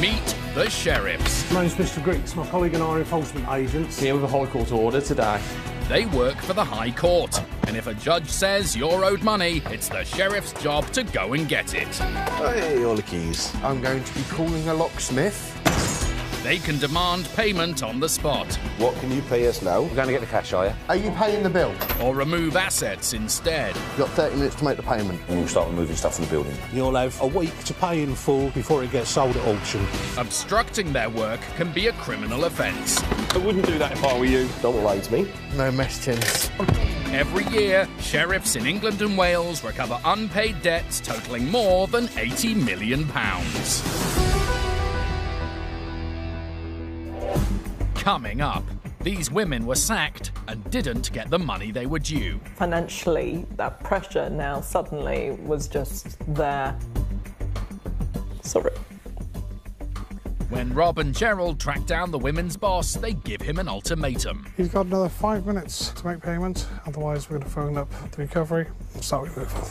Meet the sheriffs. My name's Mr. Greeks. My colleague and I are enforcement agents. Here with a High Court order today. They work for the High Court, and if a judge says you're owed money, it's the sheriff's job to go and get it. Hey, all the keys. I'm going to be calling a locksmith. They can demand payment on the spot. What can you pay us now? We're going to get the cash, are you? Are you paying the bill? Or remove assets instead. You've got 30 minutes to make the payment. And we'll start removing stuff from the building. You'll have a week to pay in full before it gets sold at auction. Obstructing their work can be a criminal offence. I wouldn't do that if I were you. Don't lie to me. No mess tins. Every year, sheriffs in England and Wales recover unpaid debts totalling more than £80 million. Coming up, these women were sacked and didn't get the money they were due. Financially, that pressure now suddenly was just there. Sorry. When Rob and Gerald track down the women's boss, they give him an ultimatum. He's got another 5 minutes to make payment, otherwise we're going to phone up the recovery and start removal.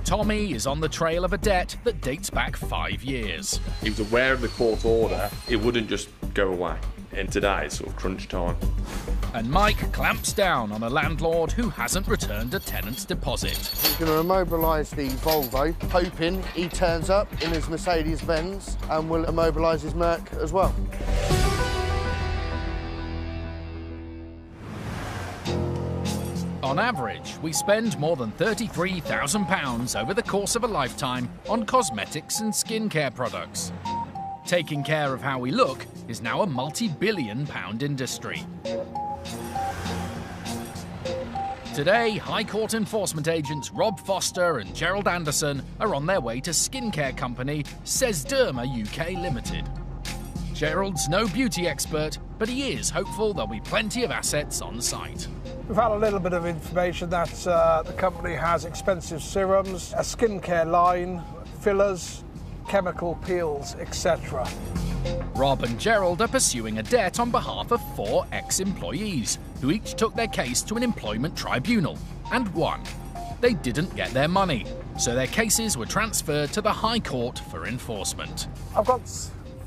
Tommy is on the trail of a debt that dates back 5 years. He was aware of the court order. It wouldn't just go away. And today it's sort of crunch time. And Mike clamps down on a landlord who hasn't returned a tenant's deposit. He's going to immobilise the Volvo, hoping he turns up in his Mercedes-Benz and will immobilise his Merc as well. On average, we spend more than £33,000 over the course of a lifetime on cosmetics and skincare products. Taking care of how we look is now a multi-billion-pound industry. Today, High Court enforcement agents Rob Foster and Gerald Anderson are on their way to skincare company Sesderma UK Limited. Gerald's no beauty expert, but he is hopeful there'll be plenty of assets on site. We've had a little bit of information that the company has expensive serums, a skincare line, fillers, chemical peels, etc. Rob and Gerald are pursuing a debt on behalf of 4 ex-employees, who each took their case to an employment tribunal and won. They didn't get their money, so their cases were transferred to the High Court for enforcement. I've got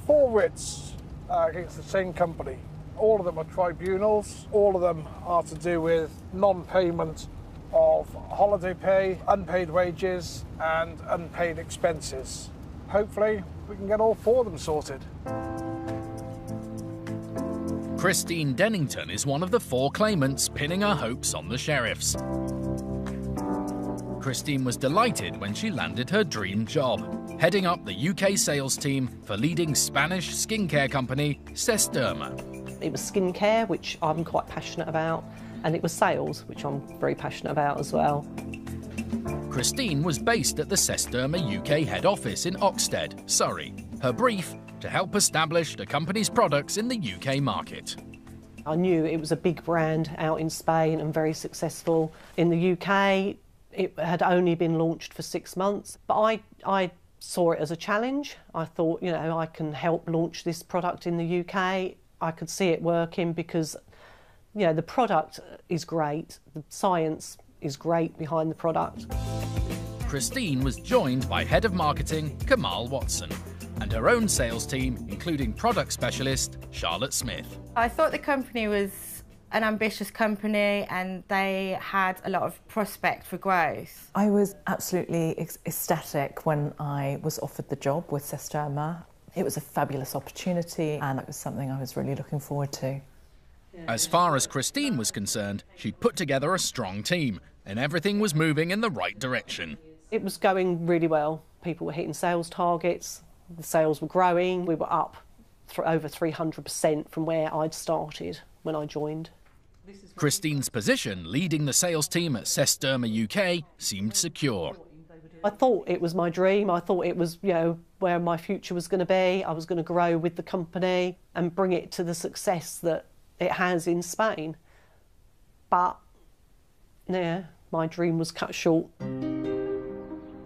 4 writs against the same company. All of them are tribunals. All of them are to do with non-payment of holiday pay, unpaid wages and unpaid expenses. Hopefully, we can get all 4 of them sorted. Christine Dennington is one of the 4 claimants pinning her hopes on the sheriffs. Christine was delighted when she landed her dream job, heading up the UK sales team for leading Spanish skincare company Sesderma. It was skincare, which I'm quite passionate about, and it was sales, which I'm very passionate about as well. Christine was based at the Sesderma UK head office in Oxted, Surrey. Her brief, to help establish the company's products in the UK market. I knew it was a big brand out in Spain and very successful. In the UK, it had only been launched for 6 months, but I saw it as a challenge. I thought, you know, I can help launch this product in the UK. I could see it working because, you know, the product is great, the science is great behind the product. Christine was joined by Head of Marketing Kamal Watson and her own sales team, including product specialist Charlotte Smith. I thought the company was an ambitious company and they had a lot of prospect for growth. I was absolutely ecstatic when I was offered the job with Sesderma. It was a fabulous opportunity and it was something I was really looking forward to. As far as Christine was concerned, she'd put together a strong team and everything was moving in the right direction. It was going really well. People were hitting sales targets, the sales were growing. We were up over 300% from where I'd started when I joined. Christine's position, leading the sales team at Sesderma UK, seemed secure. I thought it was my dream. I thought it was, you know, where my future was going to be. I was going to grow with the company and bring it to the success that it has in Spain. But, yeah, my dream was cut short.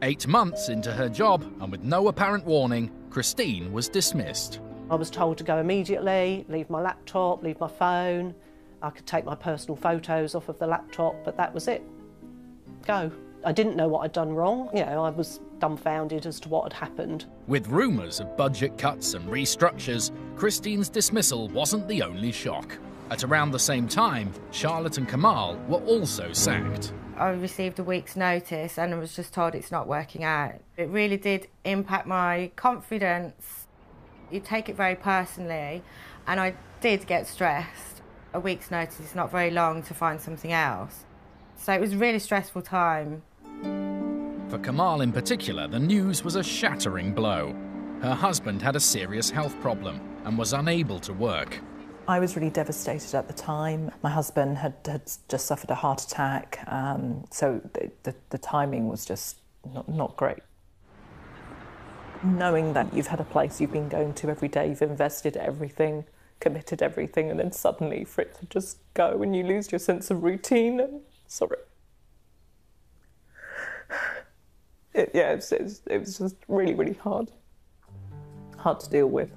8 months into her job, and with no apparent warning, Christine was dismissed. I was told to go immediately, leave my laptop, leave my phone. I could take my personal photos off of the laptop, but that was it. Go. I didn't know what I'd done wrong. You know, I was dumbfounded as to what had happened. With rumours of budget cuts and restructures, Christine's dismissal wasn't the only shock. At around the same time, Charlotte and Kamal were also sacked. I received a week's notice and I was just told it's not working out. It really did impact my confidence. You take it very personally, and I did get stressed. A week's notice is not very long to find something else. So it was a really stressful time. For Kamal in particular, the news was a shattering blow. Her husband had a serious health problem and was unable to work. I was really devastated at the time. My husband had just suffered a heart attack, so the timing was just not great. Knowing that you've had a place you've been going to every day, you've invested everything, committed everything, and then suddenly for it to just go and you lose your sense of routine, and sorry. It was just really, really hard to deal with.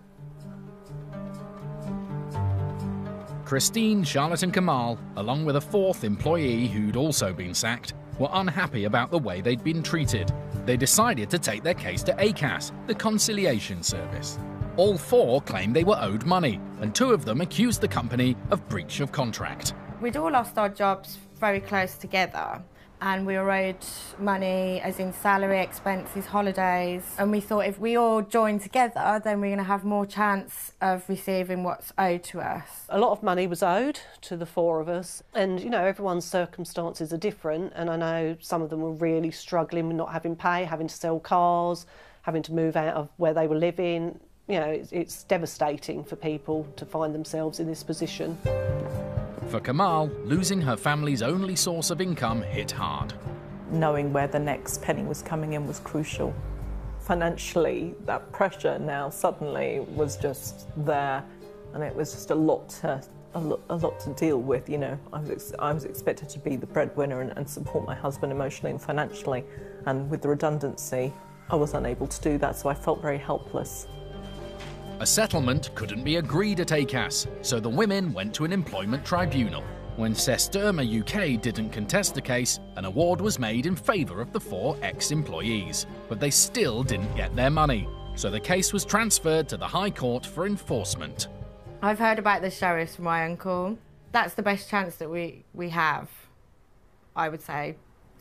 Christine, Charlotte and Kamal, along with a fourth employee who'd also been sacked, were unhappy about the way they'd been treated. They decided to take their case to ACAS, the conciliation service. All four claimed they were owed money, and two of them accused the company of breach of contract. We'd all lost our jobs very close together, and we were owed money as in salary, expenses, holidays, and we thought if we all joined together then we're going to have more chance of receiving what's owed to us. A lot of money was owed to the four of us, and you know, everyone's circumstances are different, and I know some of them were really struggling with not having pay, having to sell cars, having to move out of where they were living. You know, it's devastating for people to find themselves in this position. For Kamal, losing her family's only source of income hit hard. Knowing where the next penny was coming in was crucial. Financially, that pressure now suddenly was just there, and it was just a lot to deal with. You know, I was expected to be the breadwinner and support my husband emotionally and financially, and with the redundancy, I was unable to do that, so I felt very helpless. A settlement couldn't be agreed at ACAS, so the women went to an employment tribunal. When Sesderma UK didn't contest the case, an award was made in favour of the four ex-employees, but they still didn't get their money, so the case was transferred to the High Court for enforcement. I've heard about the sheriffs from my uncle. That's the best chance that we have, I would say,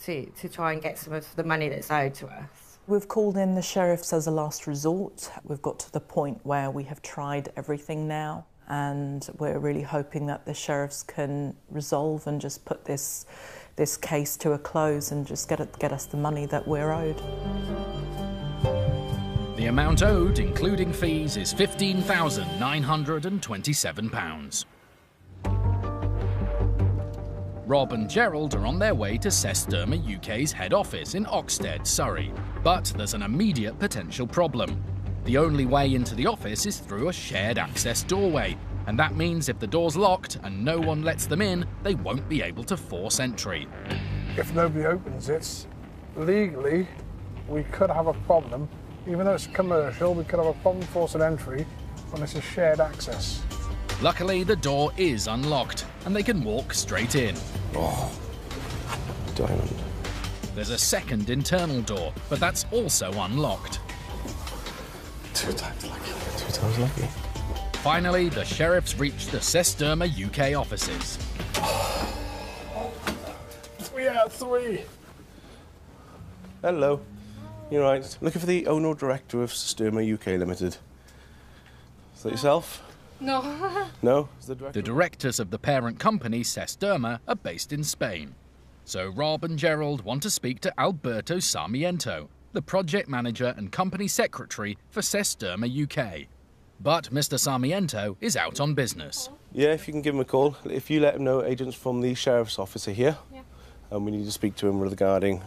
to try and get some of the money that's owed to us. We've called in the sheriffs as a last resort. We've got to the point where we have tried everything now, and we're really hoping that the sheriffs can resolve and just put this case to a close and just get us the money that we're owed. The amount owed, including fees, is £15,927. Rob and Gerald are on their way to Sesderma UK's head office in Oxted, Surrey. But there's an immediate potential problem. The only way into the office is through a shared access doorway, and that means if the door's locked and no one lets them in, they won't be able to force entry. If nobody opens it, legally, we could have a problem. Even though it's commercial, we could have a problem forcing entry when it's a shared access. Luckily, the door is unlocked, and they can walk straight in. Oh, diamond. There's a second internal door, but that's also unlocked. 2 times lucky. 2 times lucky. Finally, the sheriffs reach the Sesderma UK offices. 3 out of 3. Hello. You're right. Looking for the owner or director of Sesderma UK Limited. Is that yourself? No. No? Is the director? The directors of the parent company, Sesderma, are based in Spain. So Rob and Gerald want to speak to Alberto Sarmiento, the project manager and company secretary for Sesderma UK. But Mr. Sarmiento is out on business. Yeah, if you can give him a call. If you let him know agents from the sheriff's office are here. Yeah. And we need to speak to him regarding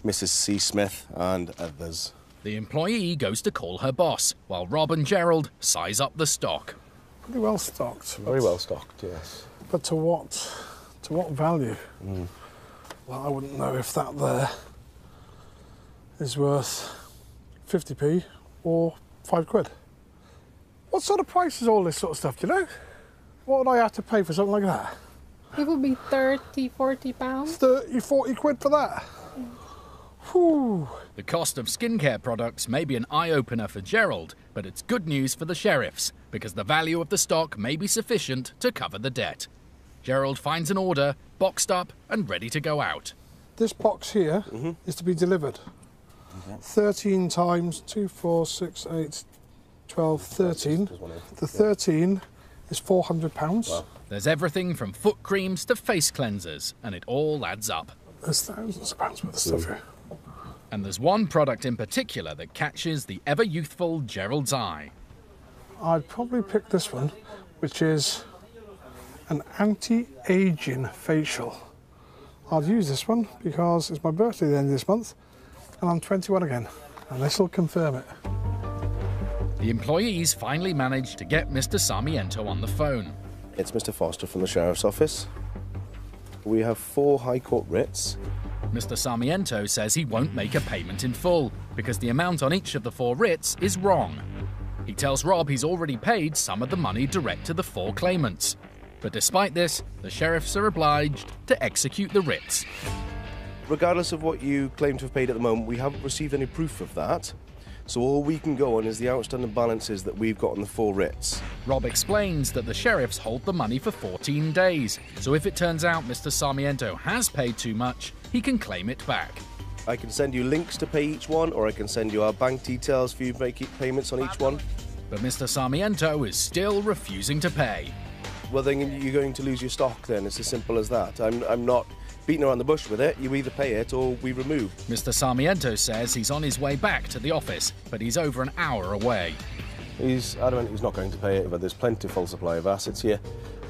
Mrs. C. Smith and others. The employee goes to call her boss, while Rob and Gerald size up the stock. Pretty well stocked. Very well stocked, yes. But to what value? Well, I wouldn't know if that there is worth 50p or £5. What sort of price is all this sort of stuff, do you know? What would I have to pay for something like that? It would be 30, 40 pounds. 30, 40 quid for that? Whew. The cost of skincare products may be an eye-opener for Gerald, but it's good news for the sheriffs, because the value of the stock may be sufficient to cover the debt. Gerald finds an order, boxed up and ready to go out. This box here is to be delivered. 13 times 2, 4, 6, 8, 12, 13. The 13 is £400. Wow. There's everything from foot creams to face cleansers, and it all adds up. There's thousands of pounds worth of stuff here. And there's one product in particular that catches the ever-youthful Gerald's eye. I'd probably pick this one, which is an anti-aging facial. I'll use this one because it's my birthday at the end of this month, and I'm 21 again, and this will confirm it. The employees finally managed to get Mr. Sarmiento on the phone. It's Mr. Foster from the Sheriff's Office. We have 4 High Court writs. Mr. Sarmiento says he won't make a payment in full because the amount on each of the 4 writs is wrong. He tells Rob he's already paid some of the money direct to the 4 claimants. But despite this, the sheriffs are obliged to execute the writs. Regardless of what you claim to have paid at the moment, we haven't received any proof of that. So all we can go on is the outstanding balances that we've got on the 4 writs. Rob explains that the sheriffs hold the money for 14 days, so if it turns out Mr. Sarmiento has paid too much, he can claim it back. I can send you links to pay each one, or I can send you our bank details for you to make payments on each one. But Mr. Sarmiento is still refusing to pay. Well, then you're going to lose your stock then. It's as simple as that. I'm not beating around the bush with it. You either pay it or we remove. Mr. Sarmiento says he's on his way back to the office, but he's over an hour away. He's adamant he's not going to pay it, but there's plentiful supply of assets here.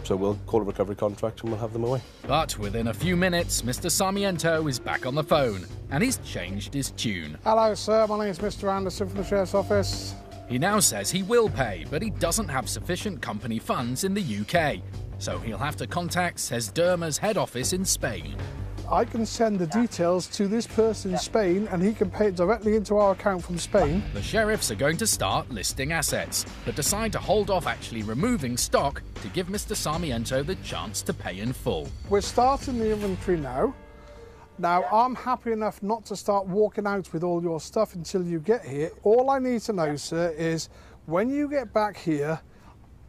So we'll call a recovery contract and we'll have them away. But within a few minutes, Mr. Sarmiento is back on the phone, and he's changed his tune. Hello, sir. My name is Mr. Anderson from the Sheriff's Office. He now says he will pay, but he doesn't have sufficient company funds in the UK, so he'll have to contact Ces Derma's head office in Spain. I can send the details to this person in Spain and he can pay it directly into our account from Spain. The sheriffs are going to start listing assets, but decide to hold off actually removing stock to give Mr. Sarmiento the chance to pay in full. We're starting the inventory now. Now, I'm happy enough not to start walking out with all your stuff until you get here. All I need to know, sir, is when you get back here,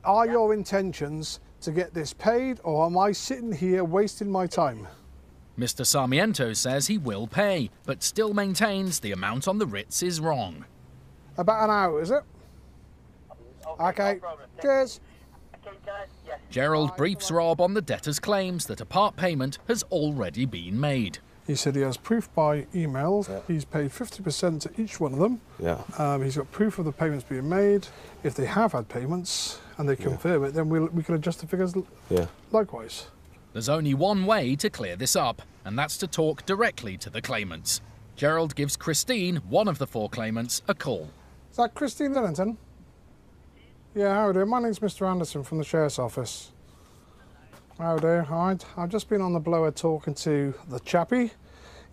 are your intentions to get this paid, or am I sitting here wasting my time? Mr. Sarmiento says he will pay, but still maintains the amount on the writs is wrong. About an hour, is it? Okay, cheers. Gerald briefs Rob on the debtor's claims that a part payment has already been made. He said he has proof by email. Yeah. He's paid 50% to each one of them. Yeah. He's got proof of the payments being made. If they have had payments and they confirm it, then we can adjust the figures likewise. There's only one way to clear this up, and that's to talk directly to the claimants. Gerald gives Christine, one of the 4 claimants, a call. Is that Christine Dillington? Yeah, how are you doing? My name's Mr. Anderson from the Sheriff's Office. How do? All right. I've just been on the blower talking to the chappie.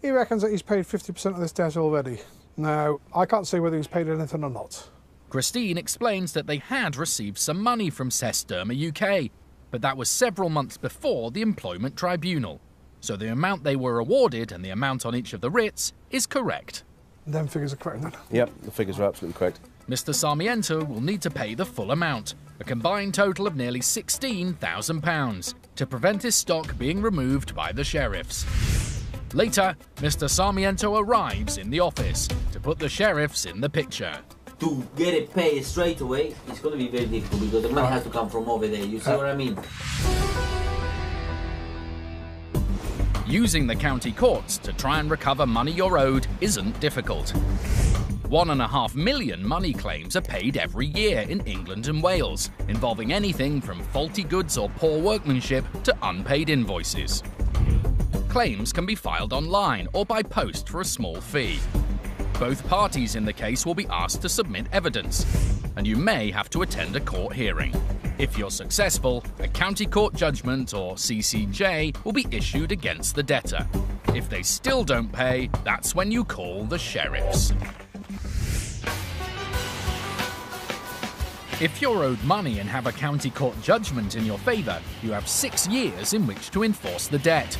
He reckons that he's paid 50% of this debt already. Now, I can't say whether he's paid anything or not. Christine explains that they had received some money from Ces Derma UK, but that was several months before the employment tribunal. So the amount they were awarded and the amount on each of the writs is correct. Them figures are correct then? Yep, the figures are absolutely correct. Mr. Sarmiento will need to pay the full amount, a combined total of nearly £16,000, to prevent his stock being removed by the sheriffs. Later, Mr. Sarmiento arrives in the office to put the sheriffs in the picture. To get it paid straight away, it's going to be very difficult because the money has to come from over there. You see what I mean? Using the county courts to try and recover money you're owed isn't difficult. 1.5 million money claims are paid every year in England and Wales, involving anything from faulty goods or poor workmanship to unpaid invoices. Claims can be filed online or by post for a small fee. Both parties in the case will be asked to submit evidence, and you may have to attend a court hearing. If you're successful, a county court judgment, or CCJ, will be issued against the debtor. If they still don't pay, that's when you call the sheriffs. If you're owed money and have a county court judgment in your favour, you have 6 years in which to enforce the debt.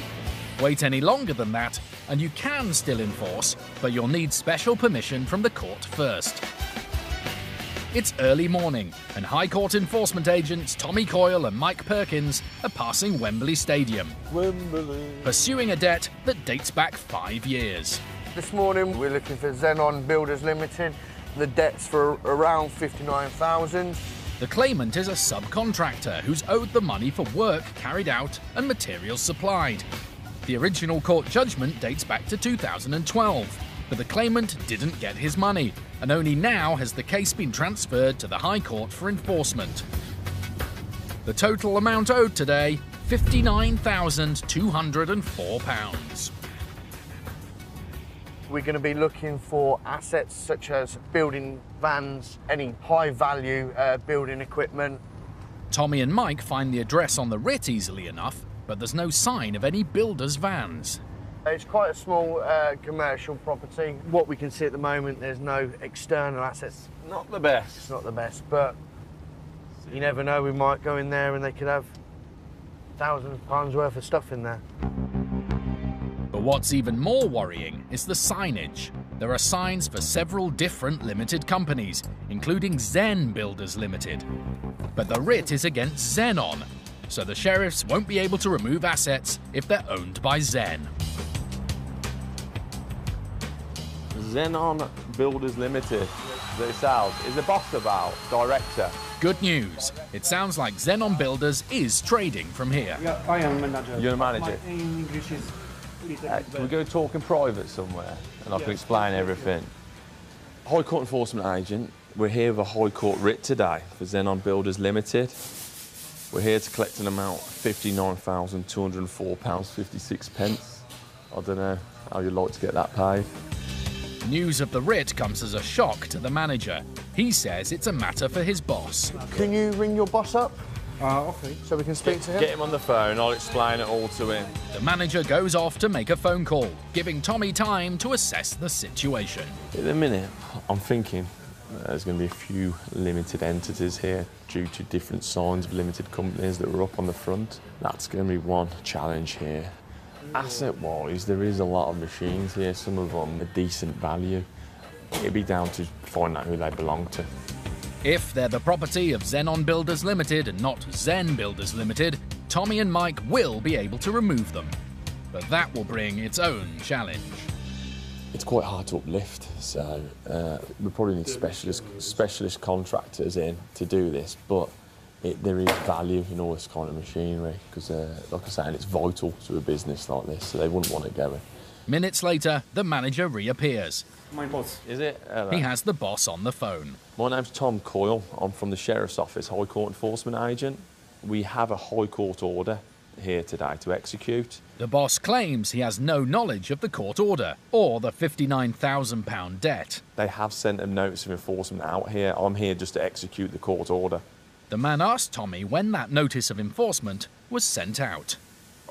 Wait any longer than that, and you can still enforce, but you'll need special permission from the court first. It's early morning, and High Court enforcement agents Tommy Coyle and Mike Perkins are passing Wembley Stadium, pursuing a debt that dates back 5 years. This morning we're looking for Xenon Builders Limited. The debt's for around 59,000. The claimant is a subcontractor who's owed the money for work carried out and materials supplied. The original court judgment dates back to 2012, but the claimant didn't get his money, and only now has the case been transferred to the High Court for enforcement. The total amount owed today, £59,204. We're going to be looking for assets such as building vans, any high-value building equipment. Tommy and Mike find the address on the writ easily enough, but there's no sign of any builders' vans. It's quite a small commercial property. What we can see at the moment, there's no external assets. Not the best. It's not the best, but you never know. We might go in there and they could have thousands of pounds worth of stuff in there. But what's even more worrying is the signage. There are signs for several different limited companies, including Zen Builders Limited. But the writ is against Xenon, so the sheriffs won't be able to remove assets if they're owned by Zen. Xenon Builders Limited. Themselves. Is the boss about? Director? Good news. It sounds like Xenon Builders is trading from here. Yeah, I am manager. You're a manager? My English is Can we go talk in private somewhere and I can explain everything? High Court enforcement agent, we're here with a High Court writ today for Xenon Builders Limited. We're here to collect an amount of £59,204.56. I don't know how you'd like to get that paid. News of the writ comes as a shock to the manager. He says it's a matter for his boss. Can you ring your boss up? okay. So we can speak to him? Get him on the phone, I'll explain it all to him. The manager goes off to make a phone call, giving Tommy time to assess the situation. At the minute, I'm thinking there's going to be a few limited entities here due to different signs of limited companies that were up on the front. That's going to be one challenge here. Asset-wise, there is a lot of machines here, some of them are decent value. It'd be down to find out who they belong to. If they're the property of Xenon Builders Limited and not Zen Builders Limited, Tommy and Mike will be able to remove them. But that will bring its own challenge. It's quite hard to uplift, so we probably need specialist contractors in to do this, but there is value in all this kind of machinery because, like I say, it's vital to a business like this, so they wouldn't want it going. Minutes later, the manager reappears. My boss. Is it? He has the boss on the phone. My name's Tom Coyle. I'm from the Sheriff's Office, High Court enforcement agent. We have a High Court order here today to execute. The boss claims he has no knowledge of the court order or the £59,000 debt. They have sent a notice of enforcement out here. I'm here just to execute the court order. The man asked Tommy when that notice of enforcement was sent out.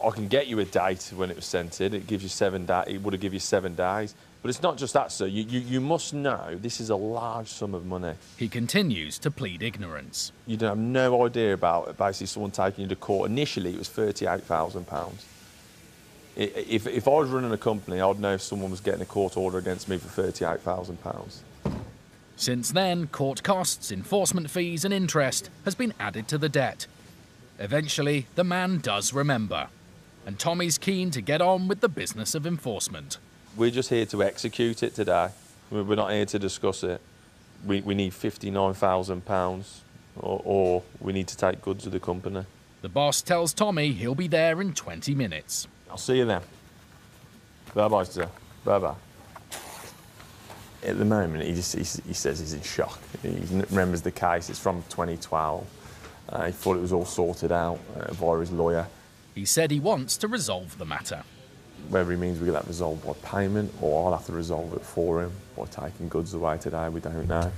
I can get you a date when it was sent in. It gives you 7 days. It would have given you 7 days. But it's not just that, sir. You must know this is a large sum of money. He continues to plead ignorance. You don't have no idea about basically someone taking you to court. Initially, it was £38,000. If I was running a company, I'd know if someone was getting a court order against me for £38,000. Since then, court costs, enforcement fees and interest has been added to the debt. Eventually, the man does remember. And Tommy's keen to get on with the business of enforcement. We're just here to execute it today. We're not here to discuss it. We need £59,000 or we need to take goods to the company. The boss tells Tommy he'll be there in 20 minutes. I'll see you then. Bye-bye, sir. Bye-bye. At the moment, he says he's in shock. He remembers the case. It's from 2012. He thought it was all sorted out via his lawyer. He said he wants to resolve the matter. Whether he means we get that resolved by payment or I'll have to resolve it for him by taking goods away today, we don't know.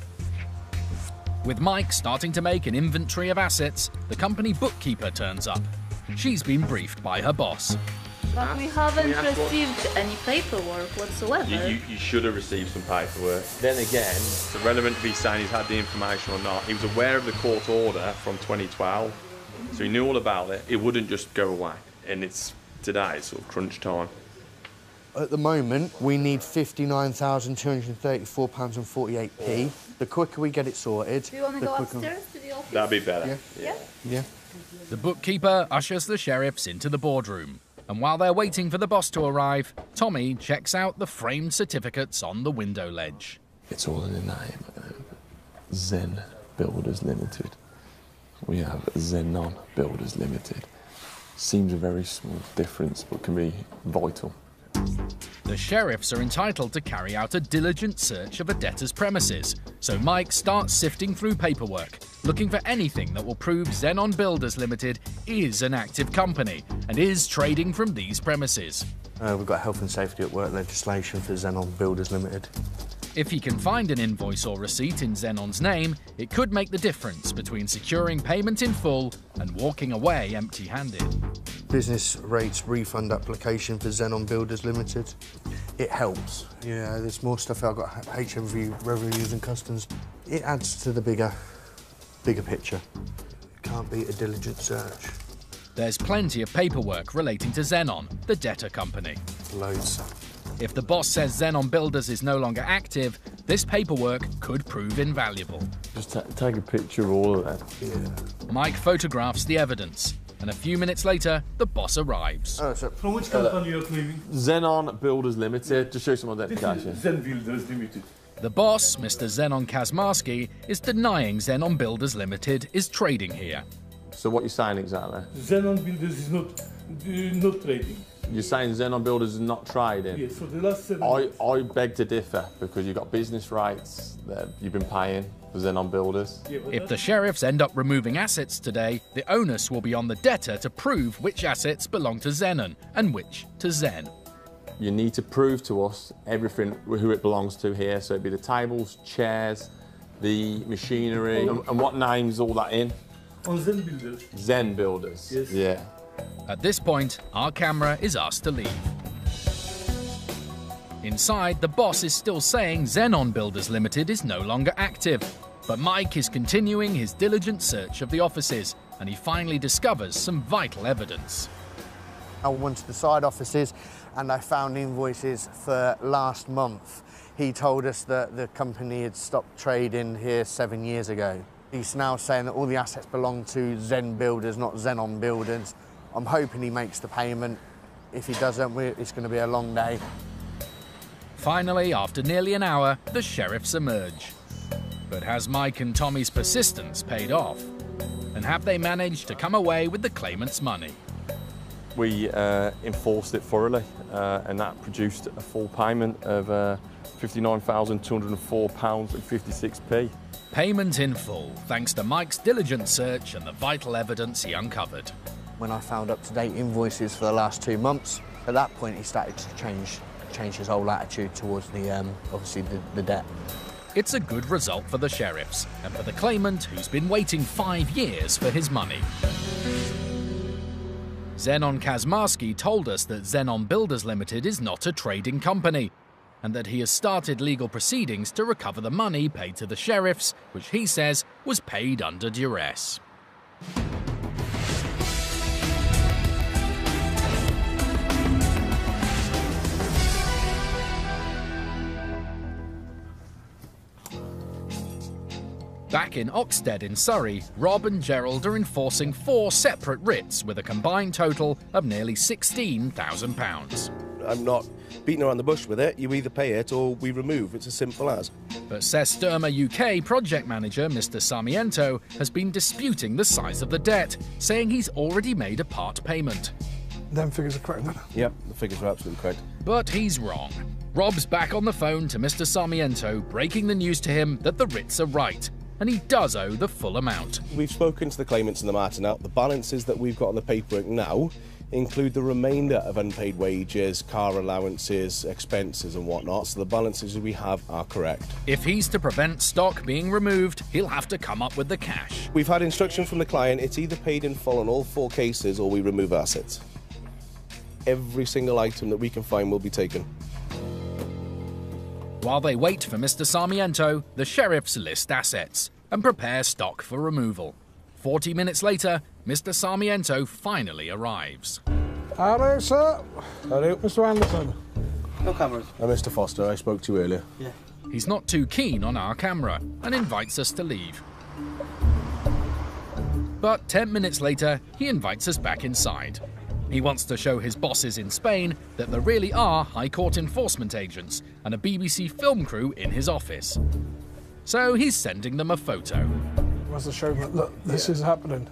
With Mike starting to make an inventory of assets, the company bookkeeper turns up. She's been briefed by her boss. But we haven't received any paperwork whatsoever. You should have received some paperwork. Then again, it's irrelevant if he's saying he's had the information or not. He was aware of the court order from 2012, so he knew all about it. It wouldn't just go away. And it's today, sort of crunch time. At the moment, we need £59,234.48p. The quicker we get it sorted... Do you want to the go quicker... upstairs to the office? That'd be better. Yeah. The bookkeeper ushers the sheriffs into the boardroom, and while they're waiting for the boss to arrive, Tommy checks out the framed certificates on the window ledge. It's all in the name of Zen Builders Limited. We have Zenon Builders Limited. Seems a very small difference, but can be vital. The sheriffs are entitled to carry out a diligent search of a debtor's premises, so Mike starts sifting through paperwork, looking for anything that will prove Zenon Builders Limited is an active company and is trading from these premises. We've got health and safety at work legislation for Zenon Builders Limited. If he can find an invoice or receipt in Zenon's name, it could make the difference between securing payment in full and walking away empty-handed. Business rates refund application for Zenon Builders Limited. It helps. Yeah, there's more stuff. I've got HMV revenues and customs. It adds to the bigger picture. Can't beat a diligent search. There's plenty of paperwork relating to Zenon, the debtor company. Loads. If the boss says Zenon Builders is no longer active, this paperwork could prove invaluable. Just take a picture of all of that. Yeah. Mike photographs the evidence, and a few minutes later, the boss arrives. From which company you're claiming? Zenon Builders Limited, to show some identification. Zen Builders Limited. The boss, Mr. Zenon Kazmarski, is denying Zenon Builders Limited is trading here. So what you're saying exactly? Zenon Builders is not trading. You're saying Zenon Builders is not trading? Yes, for the last 7 months. I beg to differ, because you've got business rates that you've been paying for Zenon Builders. Yeah, if the sheriffs end up removing assets today, the onus will be on the debtor to prove which assets belong to Zenon and which to Zen. You need to prove to us everything who it belongs to here, so it'd be the tables, chairs, the machinery, and what name's all that in? On Zen Builders. Zen Builders. Yes. Yeah. At this point, our camera is asked to leave. Inside, the boss is still saying Zenon Builders Limited is no longer active, but Mike is continuing his diligent search of the offices, and he finally discovers some vital evidence. I went to the side offices and I found invoices for last month. He told us that the company had stopped trading here 7 years ago. He's now saying that all the assets belong to Zen Builders, not Zenon Builders. I'm hoping he makes the payment. If he doesn't, it's going to be a long day. Finally, after nearly an hour, the sheriffs emerge. But has Mike and Tommy's persistence paid off? And have they managed to come away with the claimant's money? We enforced it thoroughly, and that produced a full payment of £59,204.56p. Payment in full, thanks to Mike's diligent search and the vital evidence he uncovered. When I found up-to-date invoices for the last 2 months, at that point he started to change his whole attitude towards the obviously the debt. It's a good result for the sheriffs and for the claimant who's been waiting 5 years for his money. Zenon Kazmarski told us that Zenon Builders Limited is not a trading company, and that he has started legal proceedings to recover the money paid to the sheriffs, which he says was paid under duress. Back in Oxted in Surrey, Rob and Gerald are enforcing 4 separate writs with a combined total of nearly £16,000. I'm not beating around the bush with it. You either pay it or we remove. It's as simple as. But Cess Derma UK project manager Mr. Sarmiento has been disputing the size of the debt, saying he's already made a part payment. Them figures are correct, then? Yep, the figures are absolutely correct. But he's wrong. Rob's back on the phone to Mr. Sarmiento, breaking the news to him that the writs are right, and he does owe the full amount. We've spoken to the claimants in the matter now. The balances that we've got on the paperwork now include the remainder of unpaid wages, car allowances, expenses and whatnot, so the balances we have are correct. If he's to prevent stock being removed, he'll have to come up with the cash. We've had instruction from the client, it's either paid in full on all 4 cases or we remove assets. Every single item that we can find will be taken. While they wait for Mr. Sarmiento, the sheriffs list assets and prepare stock for removal. 40 minutes later, Mr. Sarmiento finally arrives. Hello, sir. Hello. Mr. Anderson. No cameras. Mr. Foster, I spoke to you earlier. Yeah. He's not too keen on our camera and invites us to leave. But 10 minutes later, he invites us back inside. He wants to show his bosses in Spain that there really are High Court enforcement agents and a BBC film crew in his office. So he's sending them a photo. Wants to show them, look, this is happening.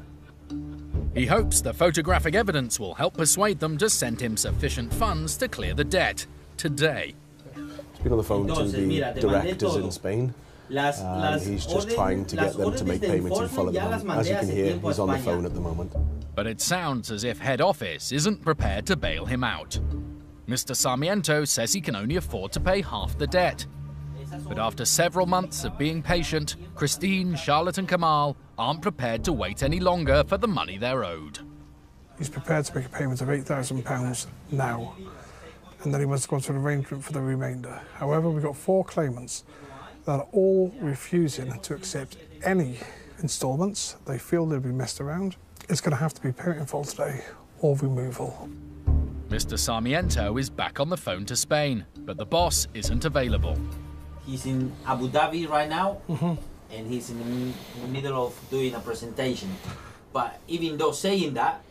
He hopes the photographic evidence will help persuade them to send him sufficient funds to clear the debt today. He's been on the phone to the directors in Spain. He's just trying to get them to make payments in full at the moment. As you can hear, he's on the phone at the moment. But it sounds as if head office isn't prepared to bail him out. Mr. Sarmiento says he can only afford to pay half the debt. But after several months of being patient, Christine, Charlotte and Kamal aren't prepared to wait any longer for the money they're owed. He's prepared to make a payment of £8,000 now, and then he wants to go into an arrangement for the remainder. However, we've got 4 claimants that are all refusing to accept any instalments. They feel they'll be messed around. It's going to have to be payment in full today or removal. Mr. Sarmiento is back on the phone to Spain, but the boss isn't available. He's in Abu Dhabi right now, and he's in the middle of doing a presentation. But even though saying that,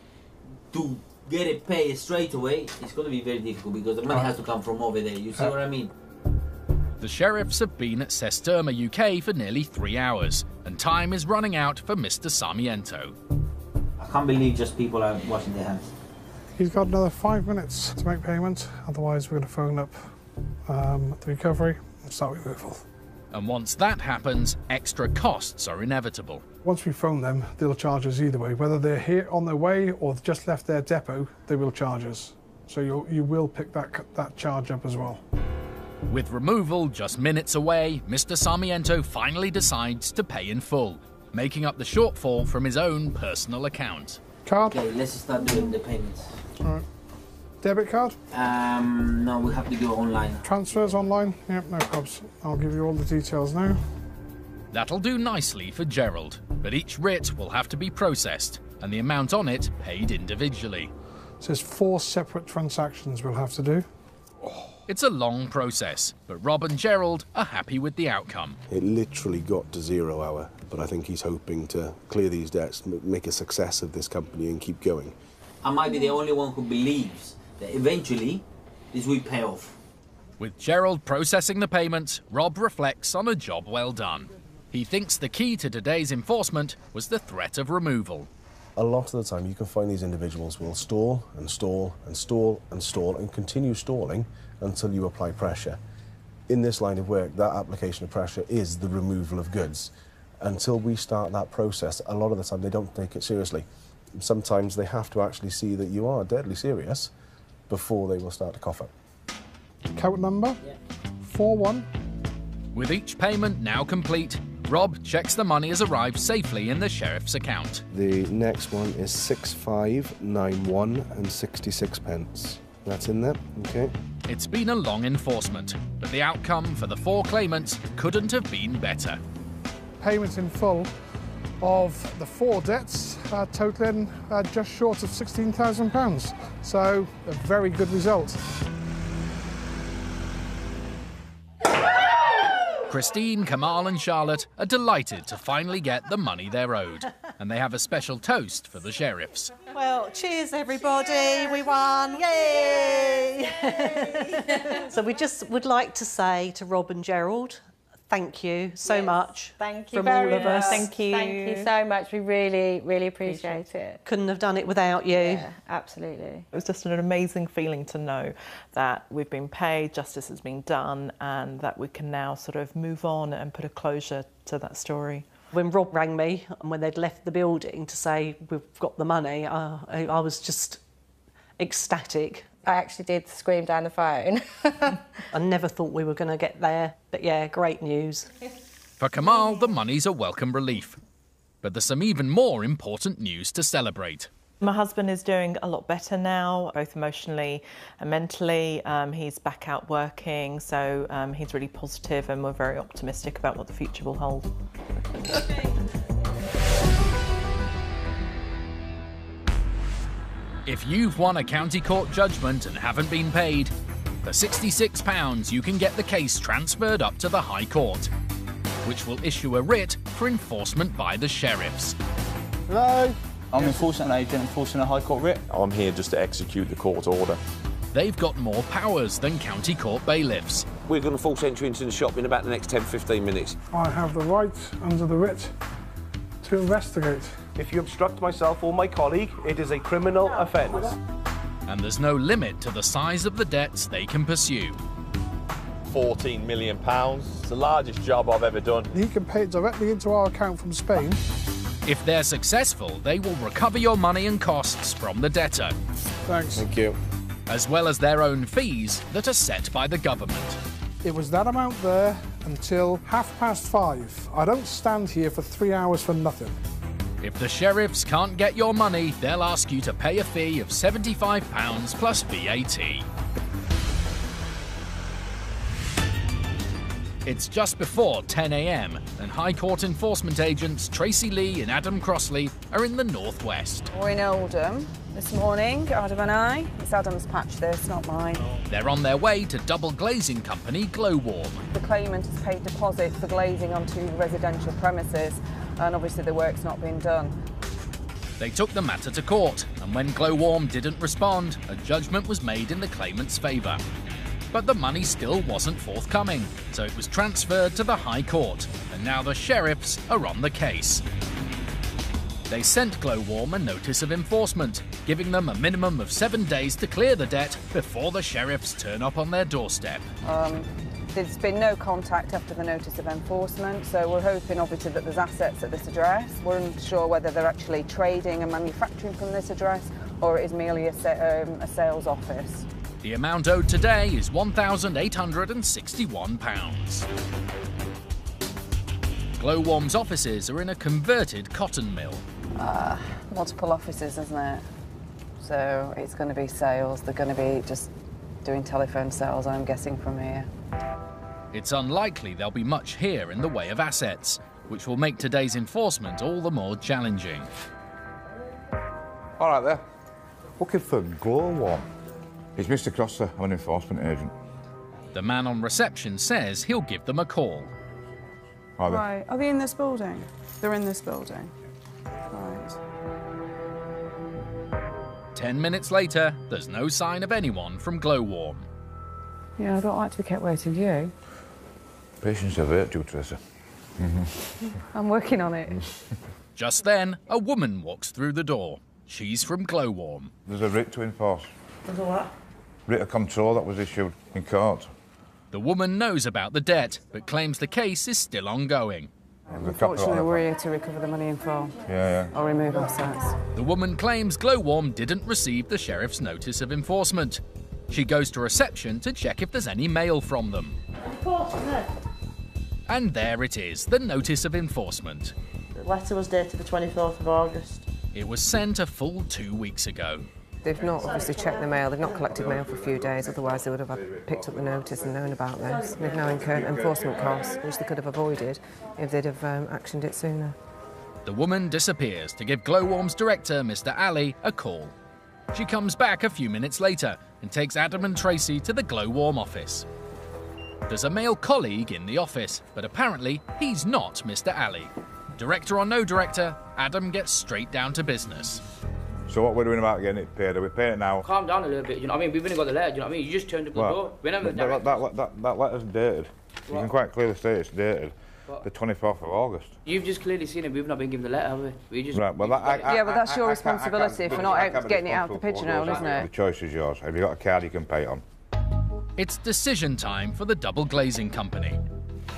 to get it paid straight away, it's going to be very difficult because the money has to come from over there. You see what I mean? The sheriffs have been at Ses Derma UK for nearly 3 hours, and time is running out for Mr. Sarmiento. I can't believe just people are washing their hands. He's got another 5 minutes to make payment, otherwise we're going to phone up the recovery and start removal. And once that happens, extra costs are inevitable. Once we phone them, they'll charge us either way. Whether they're here on their way or just left their depot, they will charge us. So you will pick that charge up as well. With removal just minutes away, Mr. Sarmiento finally decides to pay in full, making up the shortfall from his own personal account. Card? Okay, let's start doing the payments. All right. Debit card? No, we have to go online. Transfers online? Yep, no probs. I'll give you all the details now. That'll do nicely for Gerald, but each writ will have to be processed, and the amount on it paid individually. So there's 4 separate transactions we'll have to do. It's a long process, but Rob and Gerald are happy with the outcome. It literally got to 0 hour, but I think he's hoping to clear these debts, make a success of this company and keep going. I might be the only one who believes that eventually this will pay off. With Gerald processing the payment, Rob reflects on a job well done. He thinks the key to today's enforcement was the threat of removal. A lot of the time you can find these individuals will stall and stall and stall and stall and continue stalling until you apply pressure. In this line of work, that application of pressure is the removal of goods. Until we start that process, a lot of the time they don't take it seriously. Sometimes they have to actually see that you are deadly serious before they will start to cough up. Account number? 41. With each payment now complete, Rob checks the money has arrived safely in the sheriff's account. The next one is 6591 and 66 pence. That's in there, okay. It's been a long enforcement, but the outcome for the 4 claimants couldn't have been better. Payment in full of the 4 debts, totaling just short of £16,000. So a very good result. Christine, Kamal and Charlotte are delighted to finally get the money they're owed, and they have a special toast for the sheriffs. Well, cheers everybody, we won, yay! So we just would like to say to Rob and Gerald, thank you so much. Thank you from very all of us. much. Thank you. Thank you so much. We really, really appreciate it. Couldn't have done it without you. Yeah, absolutely. It was just an amazing feeling to know that we've been paid, justice has been done, and that we can now sort of move on and put a closure to that story. When Rob rang me and when they'd left the building to say we've got the money, I was just ecstatic. I actually did scream down the phone. I never thought we were going to get there, but yeah, great news. For Kamal, the money's a welcome relief. But there's some even more important news to celebrate. My husband is doing a lot better now, both emotionally and mentally. He's back out working, so he's really positive and we're very optimistic about what the future will hold. If you've won a county court judgment and haven't been paid, for £66 you can get the case transferred up to the High Court, which will issue a writ for enforcement by the sheriffs. Hello? I'm enforcing an agent, enforcing a High Court writ. I'm here just to execute the court order. They've got more powers than county court bailiffs. We're going to force entry into the shop in about the next 10-15 minutes. I have the right, under the writ, to investigate. If you obstruct myself or my colleague, it is a criminal offence. And there's no limit to the size of the debts they can pursue. £14 million. It's the largest job I've ever done. He can pay it directly into our account from Spain. If they're successful, they will recover your money and costs from the debtor. Thanks. Thank you. As well as their own fees that are set by the government. It was that amount there until 5:30. I don't stand here for 3 hours for nothing. If the sheriffs can't get your money, they'll ask you to pay a fee of £75 plus VAT. It's just before 10 a.m. and High Court enforcement agents Tracy Lee and Adam Crossley are in the northwest. We're in Oldham this morning, Adam and I. It's Adam's patch this, not mine. They're on their way to double glazing company Glowworm. The claimant has paid deposit for glazing on 2 residential premises, and obviously the work's not been done. They took the matter to court, and when Glowworm didn't respond, a judgment was made in the claimant's favour. But the money still wasn't forthcoming, so it was transferred to the High Court, and now the sheriffs are on the case. They sent Glowworm a notice of enforcement, giving them a minimum of 7 days to clear the debt before the sheriffs turn up on their doorstep. There's been no contact after the notice of enforcement, so we're hoping obviously that there's assets at this address. We're unsure whether they're actually trading and manufacturing from this address or it is merely a sales office. The amount owed today is £1,861. Glowworm's offices are in a converted cotton mill. Multiple offices, isn't it? So it's going to be sales. They're going to be just doing telephone sales, I'm guessing, from here. It's unlikely there'll be much here in the way of assets, which will make today's enforcement all the more challenging. All right there. Looking for Glowworm. It's Mr. Crosser. I'm an enforcement agent. The man on reception says he'll give them a call. Right. Are they in this building? They're in this building. Right. 10 minutes later, there's no sign of anyone from Glowworm. Yeah, I don't like to be kept waiting, do you? Patience a virtue, Teresa. I'm working on it. Just then, a woman walks through the door. She's from Glowworm. There's a writ to enforce. There's a what? Writ of control that was issued in court. The woman knows about the debt, but claims the case is still ongoing. Unfortunately, we're here to recover the money in full. Yeah. Or remove assets. The woman claims Glowworm didn't receive the sheriff's notice of enforcement. She goes to reception to check if there's any mail from them. And there it is, the notice of enforcement. The letter was dated the 24th of August. It was sent a full 2 weeks ago. They've not obviously checked the mail, they've not collected mail for a few days, otherwise they would have picked up the notice and known about this. They've now incurred enforcement costs, which they could have avoided if they'd have actioned it sooner. The woman disappears to give Glowworm's director, Mr. Ali, a call. She comes back a few minutes later and takes Adam and Tracy to the Glowworm office. There's a male colleague in the office, but apparently he's not Mr. Ali. Director or no director, Adam gets straight down to business. So what we're doing about getting it paid? Are we paying it now? Calm down a little bit, you know what I mean? We've only got the letter, you know what I mean? You just turned up the door. That letter's dated. You can quite clearly say it's dated the 24th of August. You've just clearly seen it. We've not been given the letter, have we? Right, well, yeah, but that's your responsibility for not getting it out of the pigeonhole, isn't it? The choice is yours. Have you got a card you can pay it on? It's decision time for the double glazing company.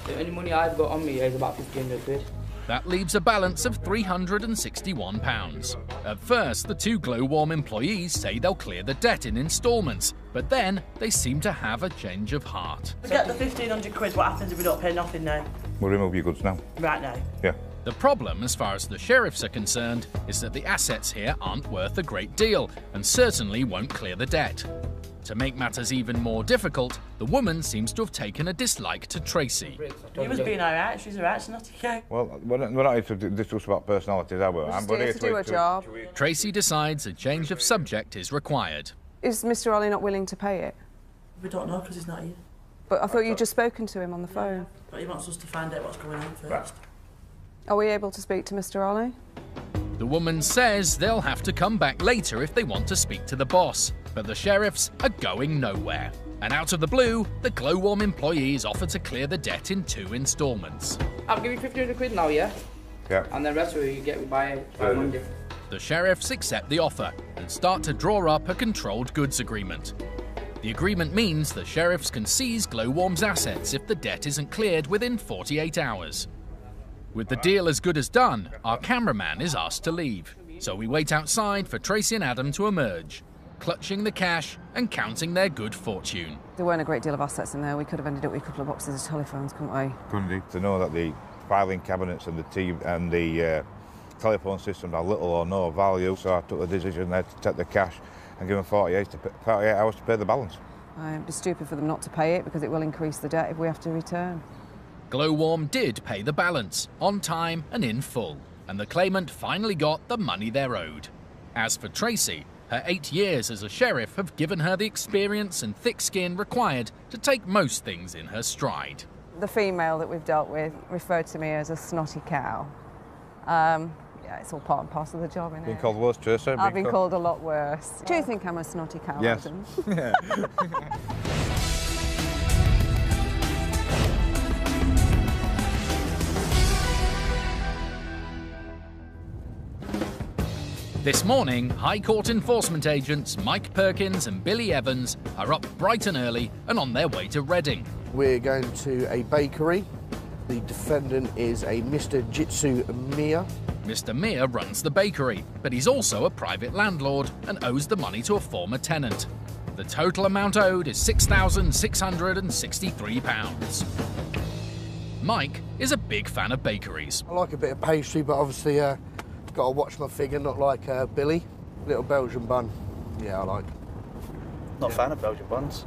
The only money I've got on me is about 1,500 quid. That leaves a balance of £361. At first, the 2 Glowworm employees say they'll clear the debt in instalments, but then they seem to have a change of heart. Forget the 1,500 quid, what happens if we don't pay nothing now? We'll remove your goods now. Right now? Yeah. The problem, as far as the sheriffs are concerned, is that the assets here aren't worth a great deal and certainly won't clear the debt. To make matters even more difficult, the woman seems to have taken a dislike to Tracy. You was being alright, she's alright, she's not okay. Well, we're not here to discuss about personalities, are we? We're here to do a job. Tracy decides a change of subject is required. Is Mr. Ollie not willing to pay it? We don't know because he's not here. But I thought you'd just spoken to him on the phone. But he wants us to find out what's going on first. Are we able to speak to Mr. Ollie? The woman says they'll have to come back later if they want to speak to the boss, but the sheriffs are going nowhere. And out of the blue, the Glowworm employees offer to clear the debt in 2 instalments. I'll give you 1,500 quid now, yeah? Yeah. And the rest of it you get by Monday. The sheriffs accept the offer and start to draw up a controlled goods agreement. The agreement means the sheriffs can seize Glowworm's assets if the debt isn't cleared within 48 hours. With the deal as good as done, our cameraman is asked to leave. So we wait outside for Tracy and Adam to emerge, clutching the cash and counting their good fortune. There weren't a great deal of assets in there. We could have ended up with a couple of boxes of telephones, couldn't we? Couldn't you? To know that the filing cabinets and the telephone systems are little or no value, so I took the decision there to take the cash and give them 48 hours to pay the balance. It'd be stupid for them not to pay it because it will increase the debt if we have to return. Glowworm did pay the balance, on time and in full, and the claimant finally got the money they're owed. As for Tracy, her 8 years as a sheriff have given her the experience and thick skin required to take most things in her stride. The female that we've dealt with referred to me as a snotty cow. Yeah, it's all part and parcel of the job, isn't it? Been called worse, Tracy. I've been called a lot worse. Do you think I'm a snotty cow, yes. Adam? Yeah. This morning, High Court enforcement agents Mike Perkins and Billy Evans are up bright and early and on their way to Reading. We're going to a bakery. The defendant is a Mr. Jitsu Mia. Mr. Mia runs the bakery, but he's also a private landlord and owes the money to a former tenant. The total amount owed is £6,663. Mike is a big fan of bakeries. I like a bit of pastry, but obviously got to watch my figure, not like Billy. Little Belgian bun. Yeah, I like. Not a fan of Belgian buns.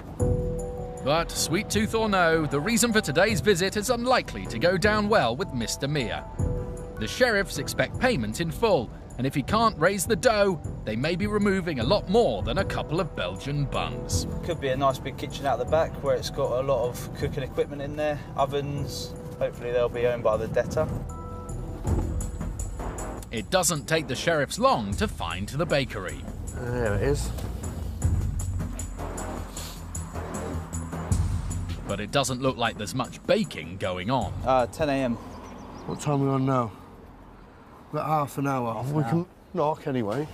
But, sweet tooth or no, the reason for today's visit is unlikely to go down well with Mr. Mia. The sheriffs expect payment in full, and if he can't raise the dough, they may be removing a lot more than a couple of Belgian buns. Could be a nice big kitchen out the back where it's got a lot of cooking equipment in there, ovens. Hopefully they'll be owned by the debtor. It doesn't take the sheriffs long to find the bakery. There it is. But it doesn't look like there's much baking going on. 10 a.m. What time are we on now? We've got half an hour. We can knock anyway.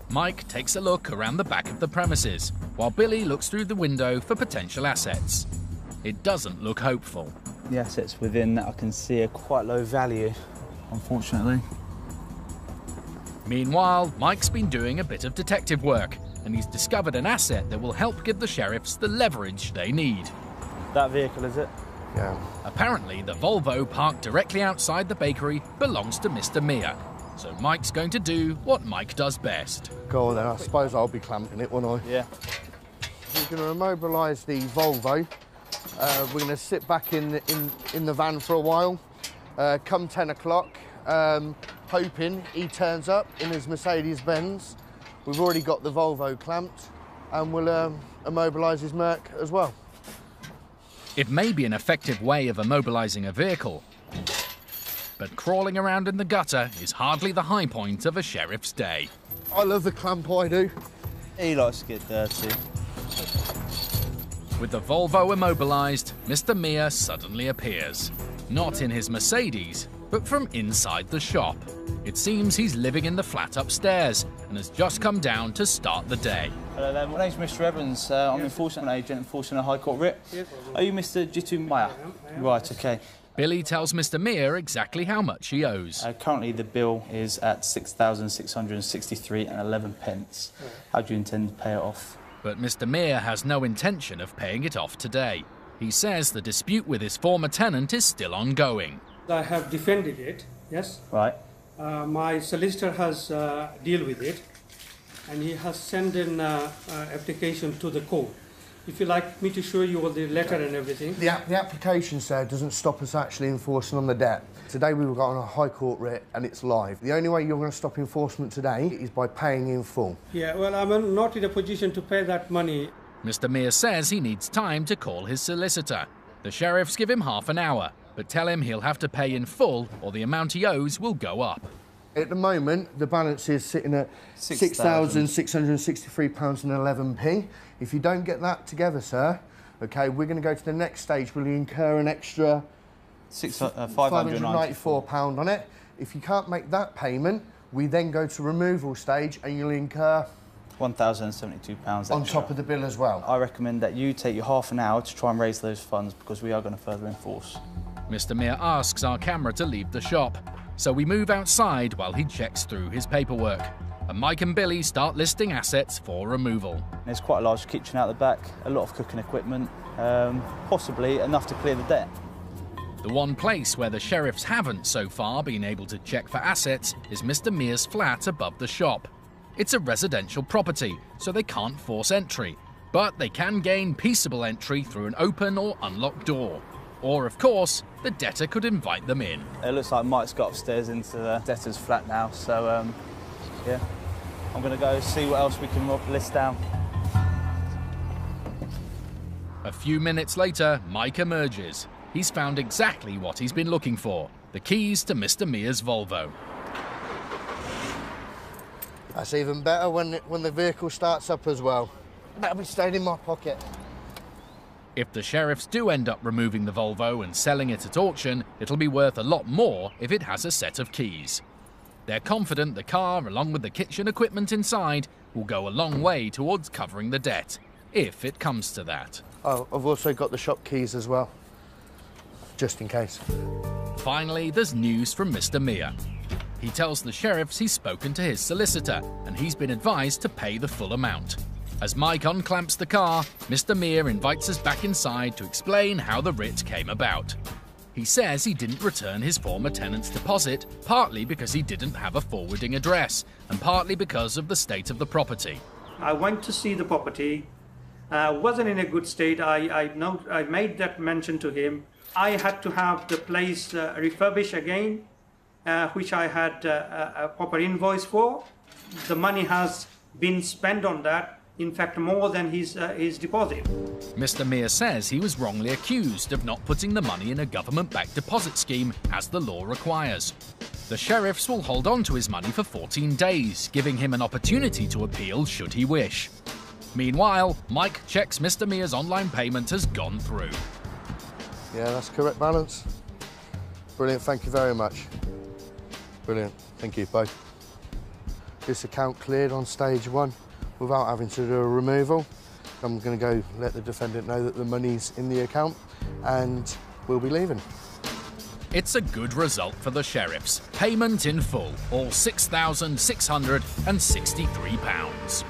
Mike takes a look around the back of the premises, while Billy looks through the window for potential assets. It doesn't look hopeful. The assets within that I can see are quite low value, unfortunately. Meanwhile, Mike's been doing a bit of detective work, and he's discovered an asset that will help give the sheriffs the leverage they need. That vehicle, is it? Yeah. Apparently, the Volvo parked directly outside the bakery belongs to Mr. Mia, so Mike's going to do what Mike does best. Go on then, I suppose I'll be clamping it, won't I? Yeah. We're going to immobilise the Volvo. We're going to sit back in the van for a while. Come 10 o'clock, hoping he turns up in his Mercedes-Benz. We've already got the Volvo clamped, and we'll immobilise his Merc as well. It may be an effective way of immobilising a vehicle, but crawling around in the gutter is hardly the high point of a sheriff's day. I love the clamp, I do. He likes to get dirty. With the Volvo immobilised, Mr. Mia suddenly appears. Not in his Mercedes, but from inside the shop. It seems he's living in the flat upstairs and has just come down to start the day. Hello there, my name's Mr. Evans. I'm enforcement agent enforcing a High Court writ. Are you Mr. Jitsu Maya? Right, OK. Billy tells Mr. Mia exactly how much he owes. Currently the bill is at £6,663.11. How do you intend to pay it off? But Mr. Mia has no intention of paying it off today. He says the dispute with his former tenant is still ongoing. I have defended it, yes. Right. My solicitor has deal with it, and he has sent an application to the court. If you like me to show you all the letter and everything. The application, sir, doesn't stop us actually enforcing on the debt. Today we've got on a High Court writ and it's live. The only way you're going to stop enforcement today is by paying in full. Yeah, well, I'm not in a position to pay that money. Mr. Mears says he needs time to call his solicitor. The sheriffs give him half an hour, but tell him he'll have to pay in full or the amount he owes will go up. At the moment, the balance is sitting at £6,663.11. If you don't get that together, sir, OK, we're going to go to the next stage. We'll incur an extra £594 on it. If you can't make that payment, we then go to removal stage and you'll incur £1,072 on top of the bill as well. I recommend that you take your half an hour to try and raise those funds because we are going to further enforce. Mr. Mears asks our camera to leave the shop, so we move outside while he checks through his paperwork. And Mike and Billy start listing assets for removal. There's quite a large kitchen out the back, a lot of cooking equipment, possibly enough to clear the debt. The one place where the sheriffs haven't so far been able to check for assets is Mr. Mears' flat above the shop. It's a residential property, so they can't force entry, but they can gain peaceable entry through an open or unlocked door. Or, of course, the debtor could invite them in. It looks like Mike's got upstairs into the debtor's flat now, so, yeah. I'm going to go see what else we can list down. A few minutes later, Mike emerges. He's found exactly what he's been looking for, the keys to Mr. Mears' Volvo. That's even better when the vehicle starts up as well. That'll be staying in my pocket. If the sheriffs do end up removing the Volvo and selling it at auction, it'll be worth a lot more if it has a set of keys. They're confident the car, along with the kitchen equipment inside, will go a long way towards covering the debt, if it comes to that. Oh, I've also got the shop keys as well, just in case. Finally, there's news from Mr. Mears. He tells the sheriffs he's spoken to his solicitor and he's been advised to pay the full amount. As Mike unclamps the car, Mr. Mears invites us back inside to explain how the writ came about. He says he didn't return his former tenant's deposit, partly because he didn't have a forwarding address, and partly because of the state of the property. I went to see the property, wasn't in a good state. I made that mention to him. I had to have the place refurbished again, which I had a proper invoice for. The money has been spent on that. In fact, more than his deposit. Mr. Mears says he was wrongly accused of not putting the money in a government-backed deposit scheme as the law requires. The sheriffs will hold on to his money for 14 days, giving him an opportunity to appeal should he wish. Meanwhile, Mike checks Mr. Mears' online payment has gone through. Yeah, that's correct balance. Brilliant, thank you very much. Brilliant, thank you both. This account cleared on stage 1. Without having to do a removal. I'm going to go let the defendant know that the money's in the account and we'll be leaving. It's a good result for the sheriffs. Payment in full, all £6,663.